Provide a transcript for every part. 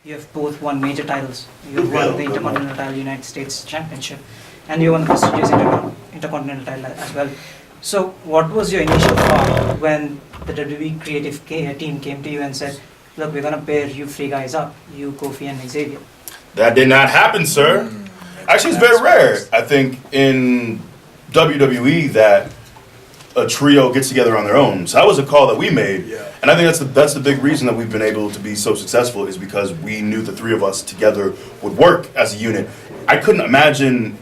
You have both won major titles. You have won the Intercontinental title, United States Championship, and you won the prestigious Intercontinental title as well. So, what was your initial thought when the WWE creative team came to you and said, "Look, we're gonna pair you three guys up, you, Kofi, and Xavier"? That did not happen, sir. Actually, it's very rare. I think in WWE that a trio gets together on their own. So that was a call that we made, and I think that's the big reason that we've been able to be so successful is because we knew the three of us together would work as a unit. I couldn't imagine.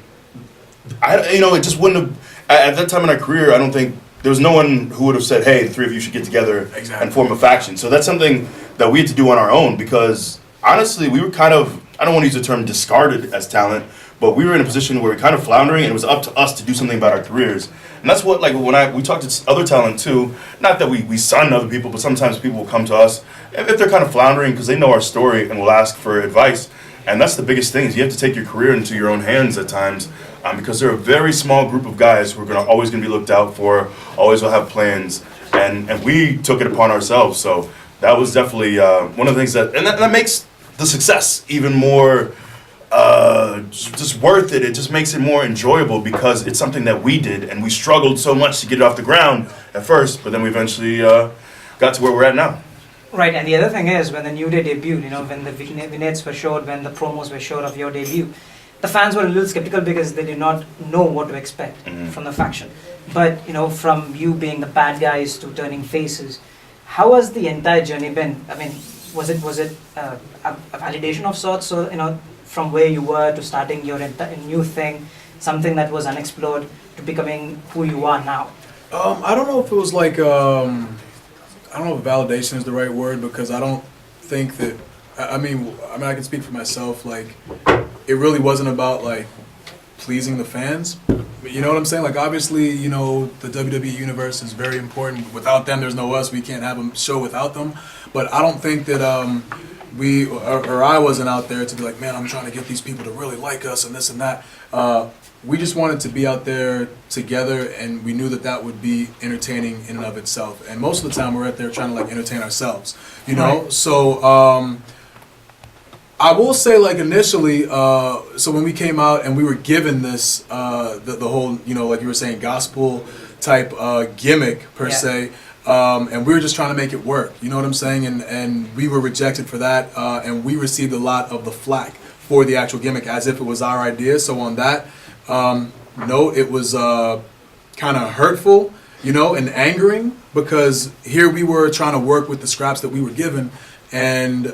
It just wouldn't have. At that time in our career, I don't think there was no one who would have said, "Hey, the three of you should get together and form a faction." So that's something that we had to do on our own because honestly, we were kind of, I don't want to use the term discarded as talent, but we were in a position where we were kind of floundering, and it was up to us to do something about our careers. And that's what, like, when we talk to other talent too, not that we sign other people, but sometimes people will come to us if they're kind of floundering because they know our story and will ask for advice. And that's the biggest thing is you have to take your career into your own hands at times because they're a very small group of guys who are always going to be looked out for, always will have plans, and we took it upon ourselves. So that was definitely one of the things that makes the success even more just worth it. It just makes it more enjoyable because it's something that we did and we struggled so much to get it off the ground at first, but then we eventually got to where we're at now. Right, and the other thing is when the New Day debuted, when the vignettes were showed, when the promos were showed of your debut, the fans were a little skeptical because they did not know what to expect from the faction. But from you being the bad guys to turning faces, how has the entire journey been? I mean, was it a validation of sorts? So from where you were to starting your new thing, something that was unexplored, to becoming who you are now? I don't know if it was like, I don't know if validation is the right word because I don't think that, I mean, I can speak for myself, like, it really wasn't about, like, pleasing the fans. You know what I'm saying? Like, obviously, the WWE universe is very important. Without them, there's no us. We can't have a show without them. But I don't think that we or I wasn't out there to be like, man, I'm trying to get these people to really like us and this and that. We just wanted to be out there together, and we knew that would be entertaining in and of itself. And most of the time, we're out there trying to like entertain ourselves, Right. So I will say, like initially, so when we came out and we were given this, the whole, like you were saying, gospel type gimmick per se. And we were just trying to make it work, you know what I'm saying? And we were rejected for that, and we received a lot of the flack for the actual gimmick as if it was our idea. So on that note, it was kind of hurtful, and angering because here we were trying to work with the scraps that we were given, and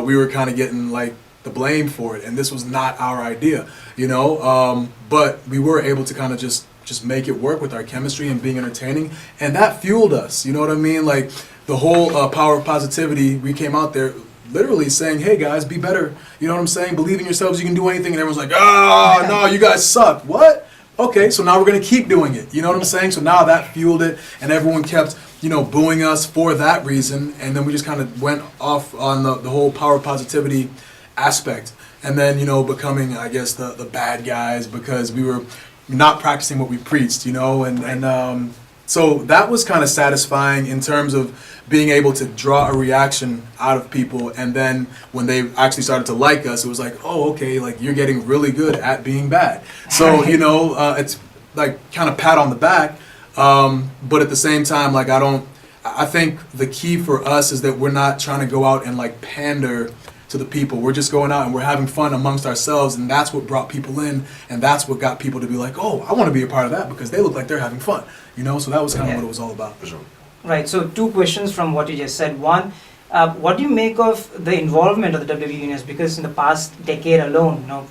we were kind of getting like the blame for it. And this was not our idea, but we were able to kind of just make it work with our chemistry and being entertaining, and that fueled us, you know what I mean? Like the whole power of positivity, we came out there literally saying, hey guys, be better, you know what I'm saying? Believe in yourselves, you can do anything, and everyone's like, oh no, you guys suck. What? Okay, so now we're gonna keep doing it, you know what I'm saying? So now that fueled it, and everyone kept booing us for that reason, and then we just kind of went off on the whole power of positivity aspect, and then becoming, I guess, the bad guys because we were not practicing what we preached, and so that was kind of satisfying in terms of being able to draw a reaction out of people, and then when they actually started to like us, it was like, oh, okay, like you're getting really good at being bad. So it's like kind of pat on the back, but at the same time, like I think the key for us is that we're not trying to go out and like pander to the people. We're just going out and we're having fun amongst ourselves, and that's what brought people in, and that's what got people to be like, oh, I want to be a part of that because they look like they're having fun, so that was kind of what it was all about. For sure. Right, so two questions from what you just said. One, what do you make of the involvement of the WWE Universe? Because in the past decade alone,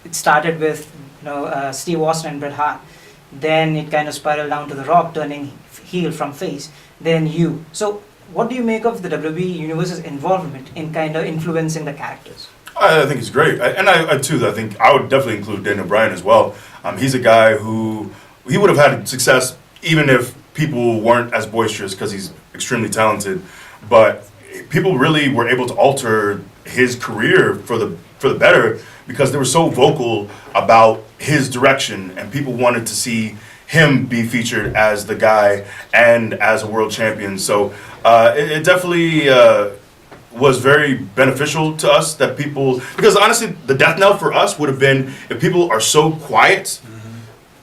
it started with Steve Austin and Bret Hart. Then it kind of spiraled down to The Rock turning heel from face. Then you. So what do you make of the WWE Universe's involvement in kind of influencing the characters? I think it's great, I too. I think I would definitely include Daniel Bryan as well. He's a guy who he would have had success even if people weren't as boisterous because he's extremely talented. But people really were able to alter his career for the better because they were so vocal about his direction, and people wanted to see him be featured as the guy and as a world champion. So it definitely was very beneficial to us, that people, because honestly, the death knell for us would have been if people are so quiet,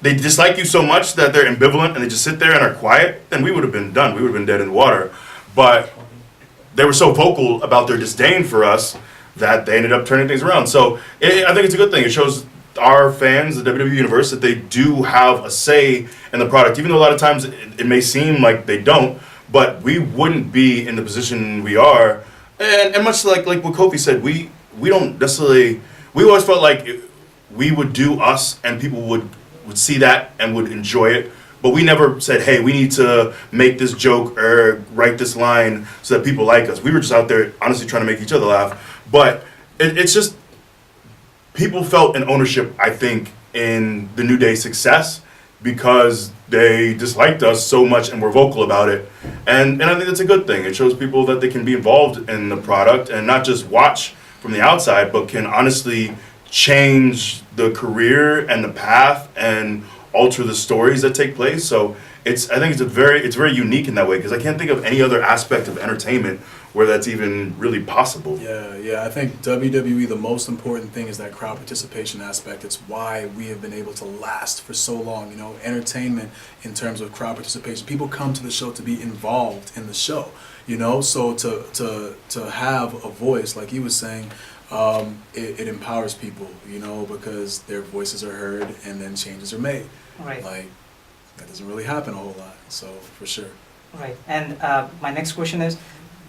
they dislike you so much that they're ambivalent and they just sit there and are quiet, then we would have been done. We would have been dead in the water. But they were so vocal about their disdain for us that they ended up turning things around. So I think it's a good thing. It shows our fans, the WWE Universe, that they do have a say in the product, even though a lot of times it may seem like they don't, but we wouldn't be in the position we are. And much like what Kofi said, we don't necessarily, we always felt like we would do us and people would see that and would enjoy it. But we never said, hey, we need to make this joke or write this line so that people like us. We were just out there honestly trying to make each other laugh. But it's just, people felt an ownership, I think, in the New Day's success because they disliked us so much and were vocal about it. And I think that's a good thing. It shows people that they can be involved in the product and not just watch from the outside, but can honestly change the career and the path and alter the stories that take place. So I think it's very unique in that way, because I can't think of any other aspect of entertainment where that's even really possible. Yeah. I think WWE, the most important thing is that crowd participation aspect. It's why we have been able to last for so long. You know, entertainment in terms of crowd participation. People come to the show to be involved in the show. You know, so to have a voice, like he was saying, it empowers people. You know, because their voices are heard and then changes are made. Right. Like, that doesn't really happen a whole lot. So for sure. Right. And my next question is,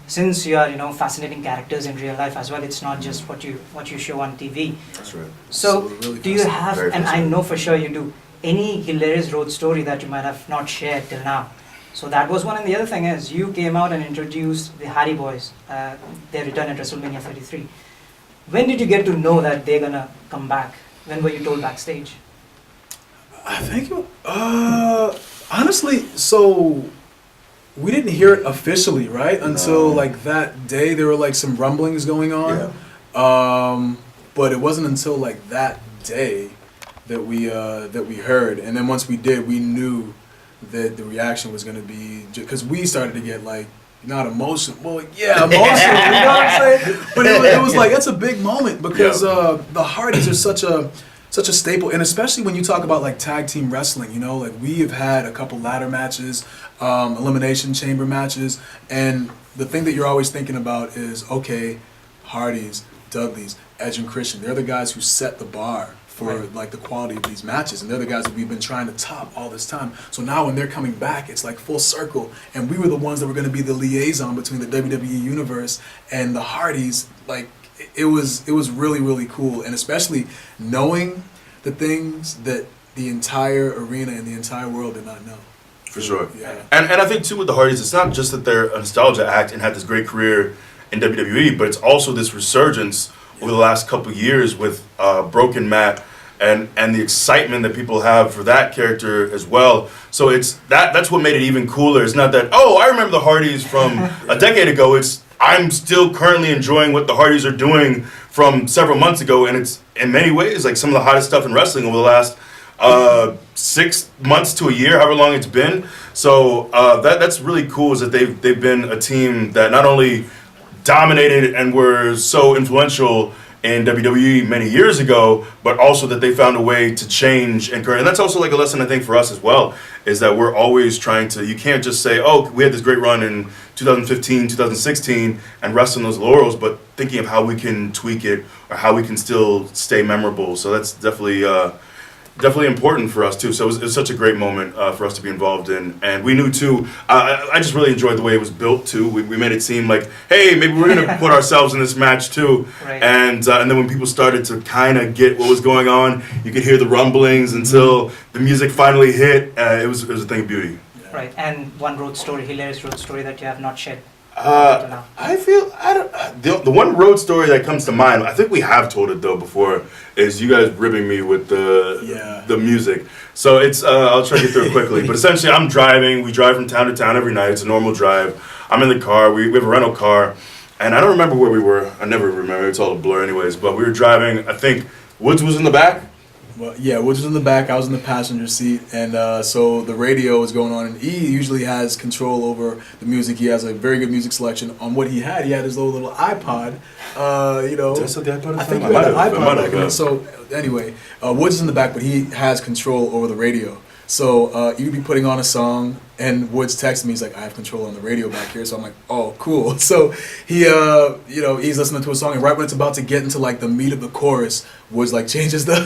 since you are, fascinating characters in real life as well, it's not just what you show on TV. That's right. So, really do you have, Very and I fascinating. know for sure you do, any hilarious road story that you might have not shared till now? So that was one, and the other thing is, you came out and introduced the Hardy Boys, their return at WrestleMania 33. When did you get to know that they're gonna come back? When were you told backstage? I think, honestly, so we didn't hear it officially, right? Until No. like that day, there were like some rumblings going on. But it wasn't until like that day that we heard, and then once we did, we knew that the reaction was going to be, because we started to get like, not emotional, well, yeah, emotional, you know what I'm saying? But it was like, that's a big moment, because the Hardys are such a staple, and especially when you talk about like tag team wrestling, you know, like we have had a couple ladder matches, elimination chamber matches, and the thing that you're always thinking about is, okay, Hardys, Dudleys, Edge and Christian, they're the guys who set the bar for like the quality of these matches, and they're the guys that we've been trying to top all this time. So now when they're coming back, it's like full circle, and we were the ones that were going to be the liaison between the WWE universe and the Hardys. Like it was really, really cool, and especially knowing the things that the entire arena and the entire world did not know. For sure. Yeah. And I think too with the Hardys, it's not just that they're a nostalgia act and had this great career in WWE, but it's also this resurgence over the last couple of years with Broken Matt and the excitement that people have for that character as well. So it's that's what made it even cooler. It's not that, oh, I remember the Hardys from a decade ago. It's I'm still currently enjoying what the Hardys are doing from several months ago, and it's in many ways like some of the hottest stuff in wrestling over the last 6 months to a year, however long it's been. So that's really cool, is that they've been a team that not only dominated and were so influential in WWE many years ago, but also that they found a way to change and current. And that's also like a lesson, I think, for us as well, is that we're always trying to, you can't just say, oh, we had this great run in 2015, 2016, and rest on those laurels, but thinking of how we can tweak it or how we can still stay memorable. So that's definitely important for us too. So it was such a great moment for us to be involved in, and we knew too. I just really enjoyed the way it was built too. We made it seem like, hey, maybe we're gonna put ourselves in this match too. Right. And then when people started to kind of get what was going on, you could hear the rumblings until the music finally hit. It was a thing of beauty. Right. And one hilarious road story that you have not shared. Till now. The one road story that comes to mind, I think we have told it though before, is you guys ribbing me with the music. So it's I'll try to get through it quickly. But essentially, I'm driving. We drive from town to town every night. It's a normal drive. I'm in the car. We have a rental car, and I don't remember where we were. I never remember. It's all a blur, anyways. But we were driving. I think Woods was in the back. Well, yeah, Woods was in the back, I was in the passenger seat, and so the radio was going on, and he usually has control over the music. He has a very good music selection. On what he had his little iPod, you know. Did I still get iPod? I think I you might had an have, iPod back then. So anyway, Woods is in the back, but he has control over the radio. So you'd be putting on a song, and Woods texted me. He's like, "I have control on the radio back here." So I'm like, "Oh, cool." So he, you know, he's listening to a song, and right when it's about to get into like the meat of the chorus, Woods like changes the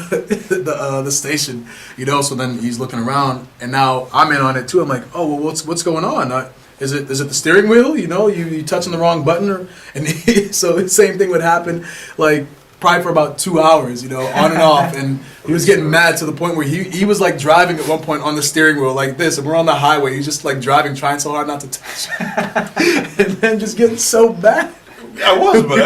the station, you know. So then he's looking around, and now I'm in on it too. I'm like, "Oh, well, what's going on? Is it the steering wheel? You know, you touching the wrong button?" And so the same thing would happen, like. Probably for about 2 hours, you know, on and off, and he was getting mad to the point where he was like driving at one point on the steering wheel like this, and we're on the highway. He's just like driving, trying so hard not to touch, and then just getting so bad. I was, but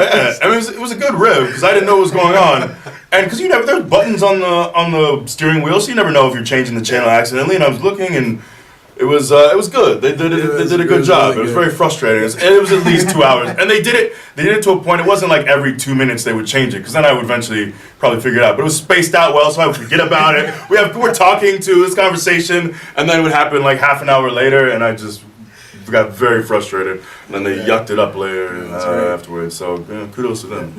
I mean, it was a good rib because I didn't know what was going on, and because you never there's buttons on the steering wheel, so you never know if you're changing the channel accidentally. And I was looking, and it was good. They did a good job. Really it was good. very frustrating, and it was at least 2 hours. And they did it to a point. It wasn't like every 2 minutes they would change it, because then I would eventually probably figure it out. But it was spaced out well, so I would forget about it. We're talking to this conversation, and then it would happen like half an hour later, and I just got very frustrated. And then they yucked it up later That's right. afterwards. So kudos to them.